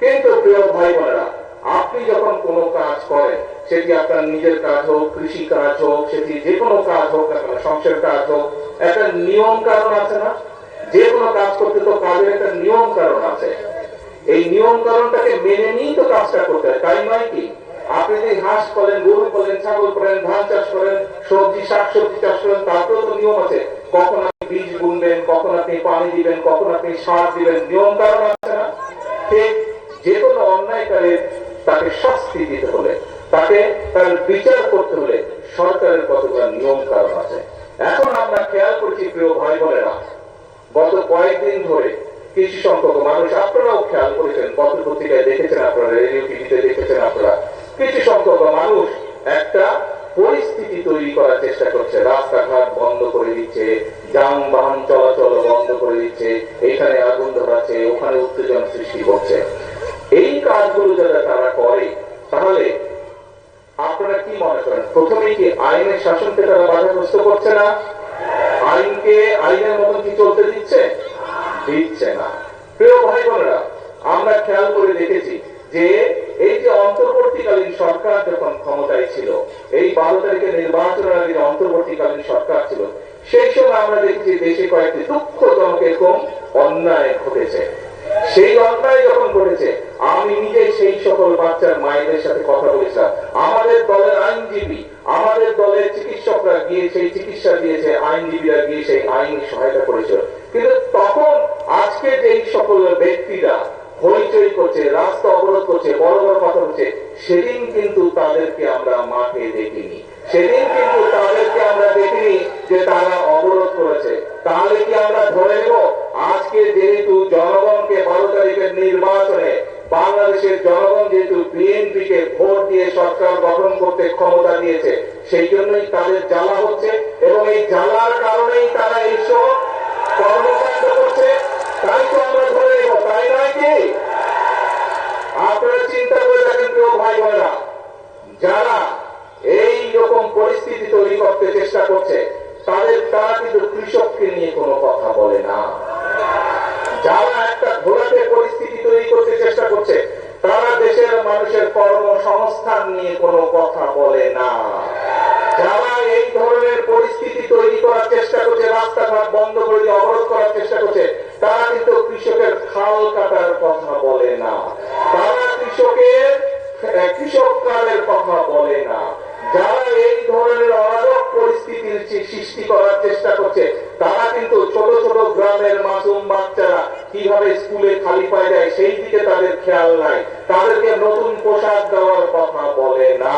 কিন্তু প্রিয় ভাই বোনেরা, আপনি যখন কোনো কাজ করেন, সেটি আপনার নিজের কাজ হোক, কৃষি কাজ হোক, সেটি যে কোনো কাজ হোক না কেন, সংসার কাজ হোক, একটা নিয়ম কারণ আছে না? যে কোনো কাজ করতে তো কাজের একটা নিয়ম কারণ আছে। এই নিয়ম কারণটাকে মেনে নিয়েই তো কাজটা করতে হয়, তাই নয় কি? আপনি যদি হাঁস করেন, গরু করেন, ছাগল করেন, ধান চাষ করেন, সবজি শাকসবজি চাষ করেন, তাতেও তো নিয়ম আছে। কখন আপনি বীজ বুনবেন, কখন আপনি পানি দিবেন, কখন আপনি সার দিবেন, নিয়ম কারণ আছে না? ঠিক যে কোনো অন্যায়কারী তাকে শাস্তি দিতে হলে, তাকে তার বিচার করতে হলে সরকারের কতগুলো নিয়ম কারণ আছে। এখন আমরা খেয়াল করছি প্রিয় ভাই বোনেরা, গত কয়েকদিন ধরে কিছু সংখ্যক মানুষ, আপনারাও খেয়াল করেছেন, পত্র পত্রিকায় দেখেছেন, আপনারা রেডিও টিভিতে দেখেছেন, আপনারা কিছু সংখ্যক মানুষ একটা পরিস্থিতি তৈরি করার চেষ্টা করছে। রাস্তাঘাট বন্ধ করে দিচ্ছে, যানবাহন চলাচল বন্ধ করে দিচ্ছে, এখানে আগুন ধরাচ্ছে, ওখানে উত্তেজনা সৃষ্টি করছে। এই কাজগুলো যারা তারা করে, তাহলে আপনারা কি মনে করেন, প্রথমেই কি আইনের শাসনকে তারা বাধাগ্রস্ত করছে না? আইনকে আইনের মতন কি চলতে দিচ্ছে? দিচ্ছে না। প্রিয় ভাই বোনেরা, আমরা খেয়াল করে দেখেছি যে এই যে অন্তর্বর্তীকালীন সরকার যখন ক্ষমতায় ছিল, এই 12 তারিখের নির্বাচনের আগে অন্তর্বর্তীকালীন সরকার ছিল, সেই সময় আমরা দেখেছি দেশে কয়েকটি দুঃখজনক এরকম অন্যায় ঘটেছে। সেই অন্যায় যখন ঘটেছে, আমি নিজে সেই সকল বাচ্চার মায়েদের সাথে কথা বলেছিলাম। আমাদের দলের আইনজীবী, আমাদের দলের চিকিৎসকরা গিয়ে সেই চিকিৎসা দিয়েছে, আইনজীবীরা গিয়ে সেই আইন সহায়তা করেছিল। কিন্তু তখন আজকে যেই সকল ব্যক্তিরা হইচই করছে, রাস্তা অবরোধ করছে, বড় বড় কথা হচ্ছে, সেদিন কিন্তু তাদেরকে আমরা মাঠে দেখিনি। সেদিন কিন্তু তাদেরকে আমরা দেখিনি যে তারা অবরোধ করেছে। তাহলে কি আমরা ধরে নেব আজকে যেহেতু জনগণকে 12 তারিখের নির্বাচনে বাংলাদেশের জনগণ যেহেতু বিএনপি কে ভোট দিয়ে সরকার গঠন করতে ক্ষমতা দিয়েছে, সেই জন্যই তাদের জ্বালা হচ্ছে, এবং এই জ্বালার কারণেই তারা এইসব কর্মকাণ্ড করছে। তাই তো আমরা ধরে নেব, তাই নয় কি? আপনারা চিন্তা করে দেখেন প্রিয় ভাই বোনেরা, যারা এই রকম পরিস্থিতি তৈরি করতে চেষ্টা করছে, তারা কিন্তু কৃষককে নিয়ে কোনো কথা বলে না। যারা একটা ঘোলাটে পরিস্থিতি তৈরি করতে চেষ্টা করছে, তারা দেশের মানুষের কর্মসংস্থান নিয়ে কোনো কথা বলে না। যারা এই ধরনের পরিস্থিতি তৈরি করার চেষ্টা করছে, রাস্তাঘাট বন্ধ করে দিয়ে অবরোধ করার চেষ্টা করছে, তারা কিন্তু কৃষকের খাল কাটার কথা বলে না, তারা কৃষক কার্ডের কথা বলে না। যারা এই ধরনের অরাজক পরিস্থিতির সৃষ্টি করার চেষ্টা করছে, তারা কিন্তু ছোট ছোট গ্রামের মাসুম বাচ্চারা কিভাবে স্কুলে খালি পায়ে যায় সেই দিকে তাদের খেয়াল নাই, তাদেরকে নতুন পোশাক দেওয়ার কথা বলে না।